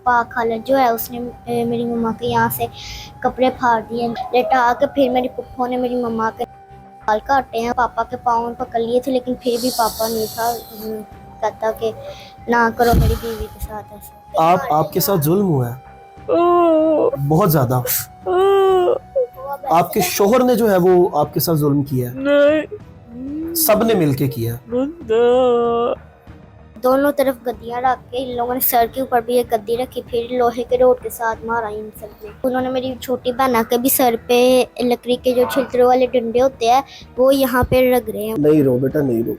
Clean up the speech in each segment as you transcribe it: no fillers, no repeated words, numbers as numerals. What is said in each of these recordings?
पाक खाला जो है उसने मेरी मम्मा के यहाँ से कपड़े फाड़ दिए, लेटा के फिर मेरी पुप्पो ने मेरी मम्मा के बाल काटे हैं। पापा के पाँव में पकड़ लिए थे लेकिन फिर भी पापा नहीं था, कहता कि ना करो मेरी बीवी के साथ ऐसा। आपके साथ जुल्म हुआ है बहुत ज्यादा? आपके शोहर ने जो है वो आपके साथ जुल्म किया है? नहीं, सब ने मिलके किया? दोनों तरफ गद्दियां रख के इन लोगों ने सर के ऊपर भी एक गद्दी रखी, फिर लोहे के रोड के साथ मारा इन सब ने। उन्होंने मेरी छोटी बहना के भी सर पे लकड़ी के जो छिलतरों वाले डंडे होते हैं वो यहाँ पे रग रहे हैं। नहीं रो बेटा, नहीं रो,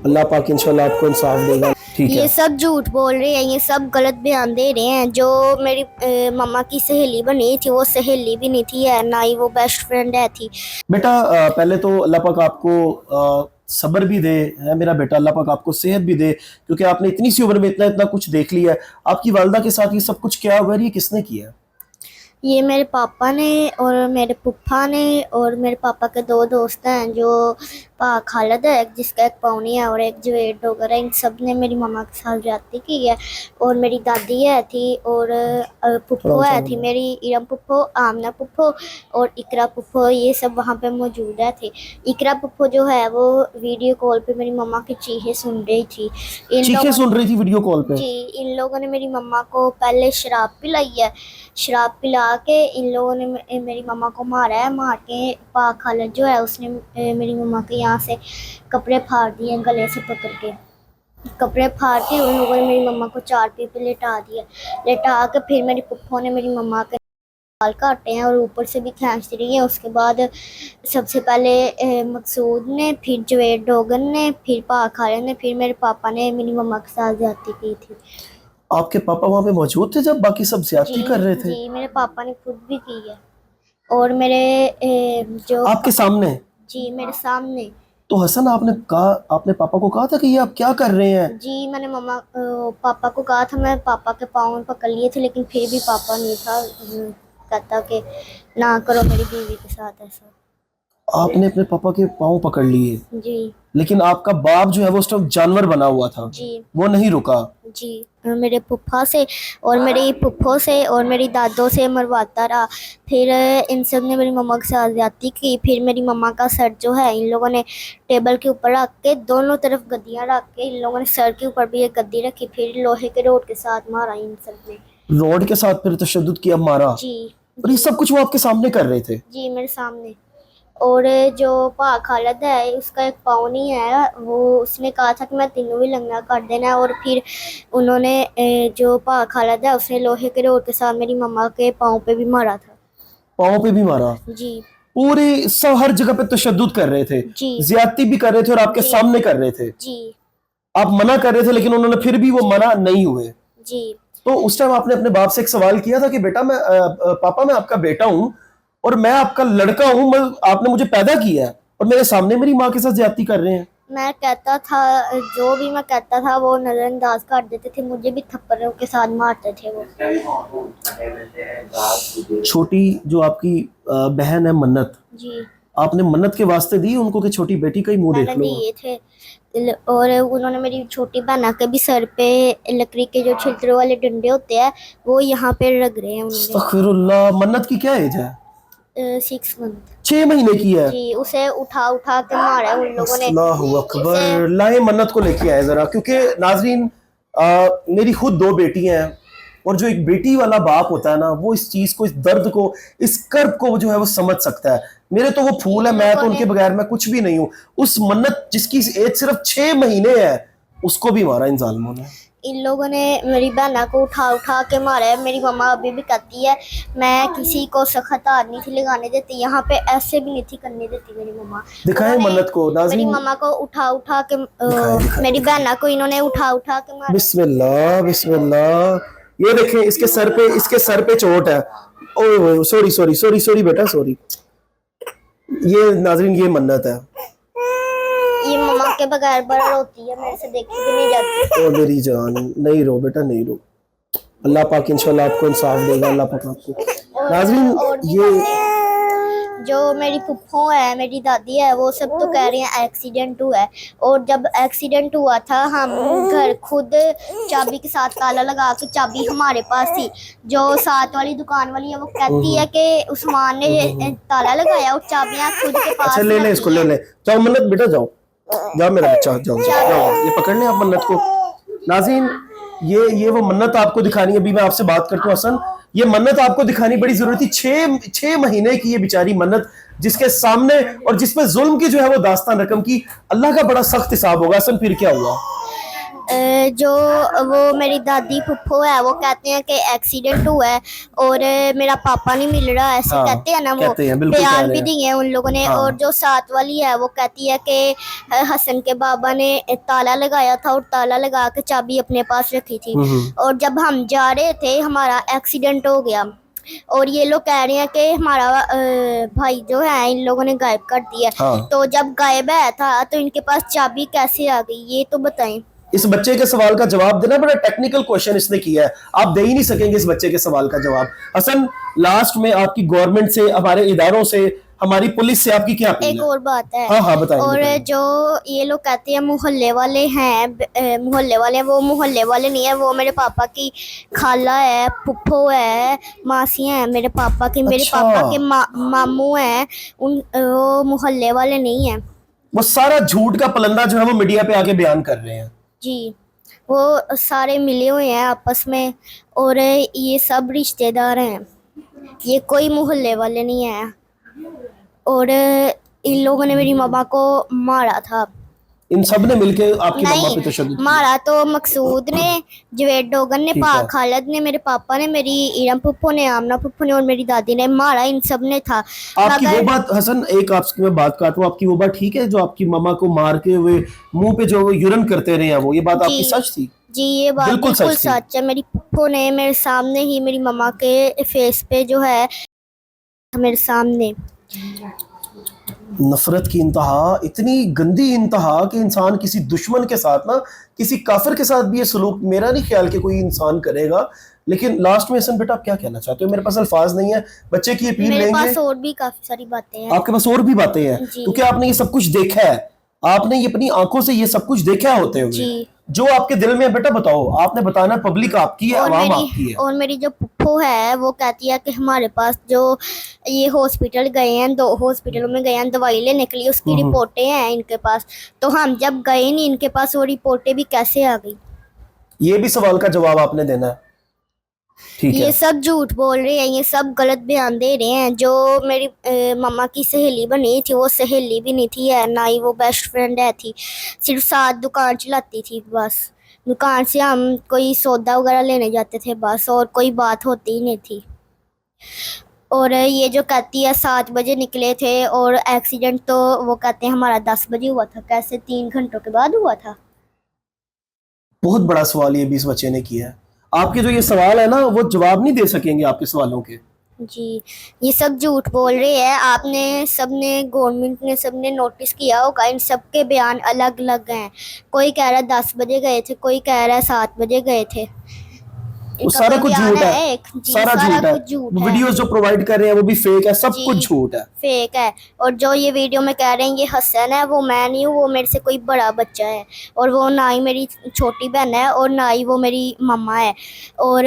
अल्लाह पाक इंशाल्लाह आपको इंसाफ देगा। ठीक है, ये सब झूठ बोल रहे हैं, ये सब गलत बयान दे रहे हैं। जो मेरी मम्मा की सहेली बनी थी वो सहेली भी नहीं थी, है ना ही वो बेस्ट फ्रेंड है थी। बेटा पहले तो अल्लाह पाक आपको सब्र भी दे, है मेरा बेटा, अल्लाह पाक आपको सेहत भी दे, क्योंकि आपने इतनी सी उम्र में इतना इतना कुछ देख लिया है। आपकी वालदा के साथ ये सब कुछ क्या हुआ है, ये किसने किया? ये मेरे पापा ने और मेरे पुप्पा ने और मेरे पापा के दो दोस्त हैं जो पाक खालिद है, जिसका एक पौनी है और एक जवेद डोगर है। इन सब ने मेरी मम्मा के साथ ज्यादती की है। और मेरी दादी है थी और पुप्पो है थी मेरी, इरम पुप्पो, आमना पुप्पो और इकरा पुप्पो, ये सब वहाँ पे मौजूद है थे। इकरा पुप्पो जो है वो वीडियो कॉल पे मेरी मम्मा की चीखें सुन रही थी। चीखें सुन रही थी वीडियो कॉल पे? जी, इन लोगों ने मेरी मम्मा को पहले शराब पिलाई है, शराब पिला के इन लोगों ने मेरी मम्मा को मारा है। मार के पाक खालिद जो है उसने मेरी मम्मा के यहाँ से कपड़े फाड़ दिए, गले से पकड़ के कपड़े फाड़ के उन लोगों ने मेरी मम्मा को चारपाई पे लेटा दिया। लेटा के फिर मेरी पुप्पो ने मेरी मम्मा के बाल काटे हैं और ऊपर से भी खींच रही है। उसके बाद सबसे पहले मकसूद ने, फिर जवेद डोगर ने, फिर पाक खालिद ने, फिर मेरे पापा ने मेरी मम्मा के साथ ज्यादती की थी। आपके पापा वहाँ पे मौजूद थे जब बाकी सब ज्यादती कर रहे थे? जी, मेरे पापा ने खुद भी की है और मेरे जो आपके सामने? जी, मेरे सामने। तो हसन, आपने पापा को कहा था कि ये आप क्या कर रहे हैं? जी, मैंने पापा को कहा था, मैं पापा के पाँव में पकड़ लिए थे लेकिन फिर भी पापा नहीं था, कहता कि ना करो मेरी बीवी के साथ ऐसा। आपने अपने पापा के पाँव पकड़ लिए? जी लेकिन आपका बाप जो है वो उस टाइम जानवर बना हुआ था। जी वो नहीं रुका? जी, मेरे पुप्पा से और मेरी पुप्पो से और मेरी दादों से मरवाता रहा। फिर इन सब ने मेरी मम्मा के साथ ज्यादती की। फिर मेरी मम्मा का सर जो है इन लोगों ने टेबल के ऊपर रख के, दोनों तरफ गद्दियां रख के इन लोगों ने सर के ऊपर भी एक गद्दी रखी, फिर लोहे के रोड के साथ मारा इन सब ने। रोड के साथ फिर तशद्दुद किया, मारा? जी और ये सब कुछ वो आपके सामने कर रहे थे? जी, मेरे सामने। और जो पाक खालिद है उसका एक पौनी है, वो उसने कहा था कि मैं तीनों भी लंगा कर देना है। और फिर उन्होंने जो पाक खालिद है उसने लोहे के रोड के साथ मेरी मम्मा के पाँव पे भी मारा था। पाँव पे भी मारा? जी पूरे सब हर जगह पे तशद्दुद कर रहे थे, जी ज्यादती भी कर रहे थे और आपके जी सामने कर रहे थे। जी आप मना कर रहे थे लेकिन उन्होंने फिर भी वो मना नहीं हुए। जी तो उस टाइम आपने अपने बाप से एक सवाल किया था कि बेटा पापा मैं आपका बेटा हूँ और मैं आपका लड़का हूँ, आपने मुझे पैदा किया है और मेरे सामने मेरी माँ के साथ ज्यादती कर रहे हैं? मैं कहता था, जो भी मैं कहता था वो नजरअंदाज कर देते थे, मुझे भी थप्पड़ों के साथ मारते थे वो। छोटी जो आपकी बहन है मन्नत, जी, आपने मन्नत के वास्ते दी उनको कि छोटी बेटी का ही मुंह देख मैंने लो? दिए थे। और उन्होंने मेरी छोटी बहना के भी सर पे लकड़ी के जो छिलतरों वाले डंडे होते हैं वो यहाँ पे रग रहे हैं उन्होंने। अस्तगफिरुल्लाह। मन्नत की क्या एज है? 6 मंथ। 6 महीने की है? जी, उसे उठा उठा के मारा है उन लोगों ने। अल्लाहु अकबर। लाए मन्नत को लेके आए जरा, क्योंकि नाजरीन मेरी खुद 2 बेटियां हैं और जो एक बेटी वाला बाप होता है ना, वो इस चीज को, इस दर्द को, इस कर्ब को जो है वो समझ सकता है। मेरे तो वो फूल है, मैं तो उनके बगैर मैं कुछ भी नहीं हूँ। उस मन्नत जिसकी एज सिर्फ 6 महीने है उसको भी मारा इन जालिमों ने। इन लोगों ने मेरी बहना को उठा उठा के मारा है। मेरी मम्मा अभी भी कहती है मैं किसी को सख्त हाथ नहीं थी लगाने देती, यहाँ पे ऐसे भी नहीं थी करने देती मेरी मम्मा। दिखाएं मन्नत को मेरी नाज़रीन। मम्मा को उठा उठा के मेरी बहना को इन्होंने उठा उठा के मारा। बिस्मिल्लाह बिस्मिल्लाह। ये देखें, इसके सर पे चोट है। Oh sorry sorry sorry sorry बेटा, सॉरी। ये नाज़रीन ये मन्नत है। ये मम्मा के बगैर बड़ा रोती है, मेरे से देखी भी नहीं जाती। ओ मेरी जान, नहीं रो बेटा, नहीं रो, अल्लाह पाक इंशाल्लाह आपको इंसाफ देगा, अल्लाह पाक आपको। नाज़रीन और भी ये जो मेरी फुफ्फो है, मेरी दादी है, वो सब तो कह रहे हैं एक्सीडेंट हुआ है। और जब एक्सीडेंट हुआ था हम घर खुद चाबी के साथ ताला लगा के, चाबी हमारे पास थी। जो साथ वाली दुकान वाली है वो कहती है कि उस्मान ने ताला लगाया और चाबियां खुद के पास अच्छा ले ले इसको, ले ले। जाओ मन्नत बेटा, जाओ जाओ मेरा बच्चा, जाओ जाओ जाओ, ये पकड़ ले आप मन्नत को। नाज़रीन, ये वो मन्नत आपको दिखानी है। अभी मैं आपसे बात करता हूँ हसन, ये मन्नत आपको दिखानी बड़ी जरूरी थी। 6 महीने की ये बेचारी मन्नत, जिसके सामने और जिसपे जुल्म की जो है वो दास्तान रकम की। अल्लाह का बड़ा सख्त हिसाब होगा। हसन फिर क्या हुआ? जो वो मेरी दादी फुफ्फो है वो कहते हैं कि एक्सीडेंट हुआ है और मेरा पापा नहीं मिल रहा, ऐसे हाँ, कहते हैं ना। वो कहते हैं, बिल्कुल कह बयान रहे भी हैं। दिए हैं उन लोगों ने। हाँ। और जो साथ वाली है वो कहती है कि हसन के बाबा ने ताला लगाया था और ताला लगा के चाबी अपने पास रखी थी। और जब हम जा रहे थे हमारा एक्सीडेंट हो गया। और ये लोग कह रहे हैं कि हमारा भाई जो है इन लोगों ने गायब कर दिया। हाँ। तो जब गायब है था तो इनके पास चाबी कैसे आ गई, ये तो बताएं। इस बच्चे के सवाल का जवाब देना बड़ा टेक्निकल क्वेश्चन इसने किया है, आप दे ही नहीं सकेंगे इस बच्चे के सवाल का जवाब। हसन, लास्ट में आपकी गवर्नमेंट से, हमारे इदारों से, हमारी पुलिस से आपकी क्या अपील एक है? और बात है। हाँ हाँ बताएं। और बताएं। जो ये लोग कहते हैं मोहल्ले वाले हैं, मोहल्ले वाले, वो मोहल्ले वाले नहीं है। वो मेरे पापा की खाला है, फुफ्फो है, मासियां हैं मेरे पापा की। मेरे अच्छा। पापा के मामू हैं, वो मोहल्ले वाले नहीं है। वो सारा झूठ का पलंदा जो है वो मीडिया पे आके बयान कर रहे हैं। जी, वो सारे मिले हुए हैं आपस में और ये सब रिश्तेदार हैं, ये कोई मोहल्ले वाले नहीं है। और इन लोगों ने मेरी मम्मा को मारा था। इन सब ने मिलके आपकी मम्मा पे नहीं, तशद्दुद किया? मारा तो मकसूद ने, जवेद डोगन ने, ठीक है। पाक खालिद ने, मेरे पापा ने, मेरी इरम पुप्पो ने, आमना पुप्पो ने और मेरी दादी ने मारा। इन सब ने था। आपकी वो मगर बात, हसन एक आपकी मैं बात काटूं, आपकी वो बात ठीक है जो आपकी मम्मा को मार के हुए मुंह पे जो वो यूरन करते रहे हैं, वो ये बात आपकी जी, सच थी? जी ये बात बिल्कुल बिल्कुल सच थी। सच है। मेरी पुप्पो ने मेरे सामने ही, मेरी मम्मा के फेस पे जो है, मेरे सामने। नफरत की इंतहा, इतनी गंदी इंतहा कि इंसान किसी दुश्मन के साथ ना, किसी काफिर के साथ भी ये सलूक मेरा नहीं ख्याल कि कोई इंसान करेगा। लेकिन लास्ट में हसन बेटा आप क्या कहना चाहते हो? मेरे पास अल्फाज नहीं है, बच्चे की अपील मेरे लेंगे। पास और भी काफी सारी बातें हैं। आपके पास और भी बातें हैं जी। क्योंकि आपने ये सब कुछ देखा है, आपने ये अपनी आंखों से ये सब कुछ देखा है होते हुए। जी। जो आपके दिल में है बेटा बताओ, आपने बताना। पब्लिक आपकी है, आवाम आपकी है। और मेरी जो पुप्पो है वो कहती है कि हमारे पास जो ये हॉस्पिटल गए हैं, 2 हॉस्पिटलों में गए हैं दवाई लेने के लिए, उसकी रिपोर्टें हैं इनके पास। तो हम जब गए नहीं इनके पास, वो रिपोर्टें भी कैसे आ गई? ये भी सवाल का जवाब आपने देना है। ठीक ये है। सब झूठ बोल रहे हैं, ये सब गलत बयान दे रहे हैं। जो मेरी मम्मा की सहेली बनी थी वो सहेली भी नहीं थी, है ना ही वो बेस्ट फ्रेंड है थी। सिर्फ साथ दुकान चलाती थी बस। दुकान से हम कोई सौदा वगैरह लेने जाते थे बस, और कोई बात होती ही नहीं थी। और ये जो कहती है 7 बजे निकले थे और एक्सीडेंट तो वो कहते हैं हमारा 10 बजे हुआ था। कैसे 3 घंटों के बाद हुआ था? बहुत बड़ा सवाल ये भी इस बच्चे ने किया है। आपके जो ये सवाल है ना, वो जवाब नहीं दे सकेंगे आपके सवालों के। जी, ये सब झूठ बोल रहे हैं। आपने सबने, गवर्नमेंट ने सबने नोटिस किया होगा, इन सब के बयान अलग अलग हैं। कोई कह रहा है 10 बजे गए थे, कोई कह रहा है 7 बजे गए थे। वो सारा कुछ झूठ है, सारा झूठ है। वीडियोस जो प्रोवाइड कर रहे हैं वो भी फेक है, सब कुछ झूठ है, फेक है। और जो ये वीडियो में कह रहे हैं ये हसन है, वो मैं नहीं हूँ, वो मेरे से कोई बड़ा बच्चा है। और वो ना ही मेरी छोटी बहन है और ना ही वो मेरी मम्मा है। और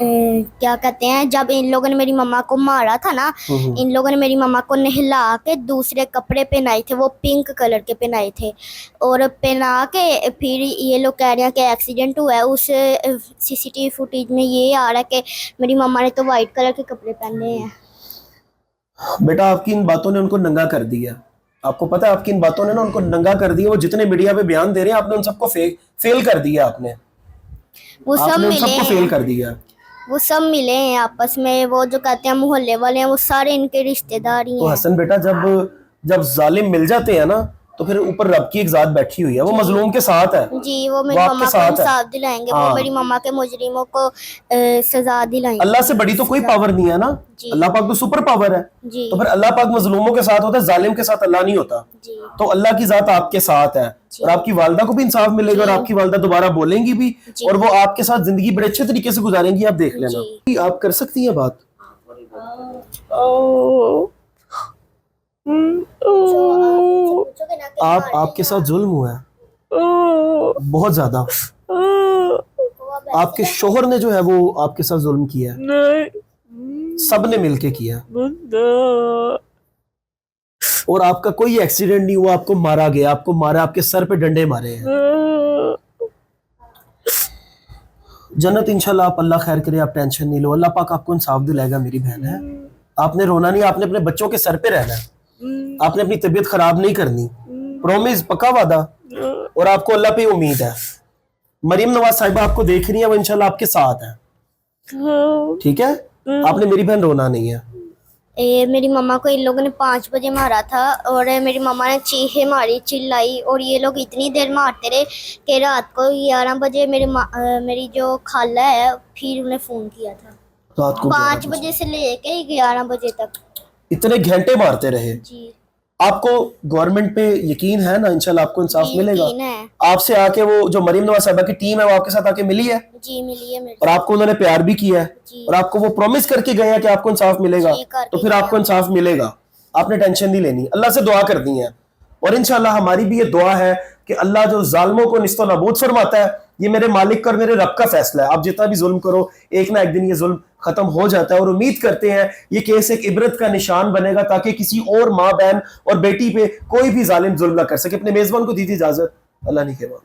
क्या कहते हैं, जब इन लोगों ने मेरी मम्मा को मारा था ना, इन लोगों ने मेरी मम्मा को नहला के दूसरे कपड़े पहनाए थे, वो पिंक कलर के पहनाए थे। और पहना के फिर ये लोग कह रहे हैं कि एक्सीडेंट हुआ है। उस सीसीटीवी फुटेज में ये आ रहा है कि मेरी मम्मा ने तो वाइट कलर के कपड़े पहने हैं। बेटा आपकी इन बातों ने उनको नंगा कर दिया। आपको पता है आपकी इन बातों ने ना उनको नंगा कर दिया। वो जितने मीडिया पे बयान दे रहे हैं आपने उन सबको फेल कर दिया। आपने वो सब मिले सबको फेल कर दिया। वो सब मिले हैं आपस में। वो जो कहते हैं मोहल्ले वाले हैं, वो सारे इनके रिश्तेदार ही तो हैं। हसन बेटा जब जालिम मिल जाते हैं ना, तो फिर ऊपर रब की एक जात बैठी हुई है, वो मजलूम के साथ है। जी, वो मेरी मम्मा को इंसाफ दिलाएंगे। वो मेरी मम्मा के मुजरिमों को सजा दिलाएंगे। अल्लाह से बड़ी तो कोई पावर नहीं है ना, अल्लाह पाक तो सुपर पावर है। जी। तो फिर अल्लाह पाक मजलूमों के साथ होता है, जालिम के साथ अल्लाह नहीं होता। जी। तो अल्लाह की जात आपके साथ है और आपकी वालदा को भी इंसाफ मिलेगा और आपकी वालदा दोबारा बोलेंगी भी और वो आपके साथ जिंदगी बड़े अच्छे तरीके से गुजारेंगी। आप देख लेना। आप कर सकती हैं बात। पूछोगे ना कि मारा है आपके साथ जुल्म हुआ है बहुत ज्यादा। आपके शोहर ने जो है वो आपके साथ जुल्म किया है? सबने मिलके किया और आपका कोई एक्सीडेंट नहीं हुआ, आपको मारा गया, आपको मारा, आपके सर पे डंडे मारे हैं। जन्नत इंशाल्लाह आप, अल्लाह खैर करे, आप टेंशन नहीं लो, अल्लाह पाक आपको इंसाफ दिलाएगा मेरी बहन है। आपने रोना नहीं, आपने अपने बच्चों के सर पे रहना है, आपने अपनी तबीयत खराब नहीं करनी, प्रॉमिस, पक्का वादा। और आपको अल्लाह पे उम्मीद है। मरीम नवाज साहिबा आपको देख रही है, वो इंशाल्लाह आपके साथ है, ठीक है? आपने मेरी बहन रोना नहीं है। मेरी मम्मा को इन लोगों ने 5 बजे मारा था और मेरी मम्मा ने चीखे मारी, चिल्लाई, और ये लोग इतनी देर मारते रहे कि रात को 11 बजे मेरी जो खाला है फिर उन्हें फ़ोन किया था। रात को 5 बजे से लेके 11 बजे तक इतने घंटे मारते रहे। जी आपको गवर्नमेंट पे यकीन है ना? इंशाल्लाह आपको इंसाफ जी, मिलेगा। यकीन है। आपसे आके वो जो मरीम नवाज साहिबा की टीम है वो आपके साथ आके मिली है जी मिली है मेरे और आपको उन्होंने प्यार भी किया है जी। और आपको वो प्रॉमिस करके गए हैं कि आपको इंसाफ मिलेगा, जी, करके तो फिर गए आपको हैं। इंसाफ मिलेगा। आपने टेंशन नहीं लेनी, अल्लाह से दुआ करनी है। और इंशाल्लाह हमारी भी ये दुआ है कि अल्लाह जो जालिमों को निस्तो नाबूद फरमाता है, ये मेरे मालिक का और मेरे रब का फैसला है। आप जितना भी जुल्म करो, एक ना एक दिन ये जुल्म खत्म हो जाता है। और उम्मीद करते हैं ये केस एक इबरत का निशान बनेगा ताकि किसी और माँ बहन और बेटी पे कोई भी जालिम जुल्म ना कर सके। अपने मेजबान को दीजिए इजाजत। अल्लाह ने के बाद।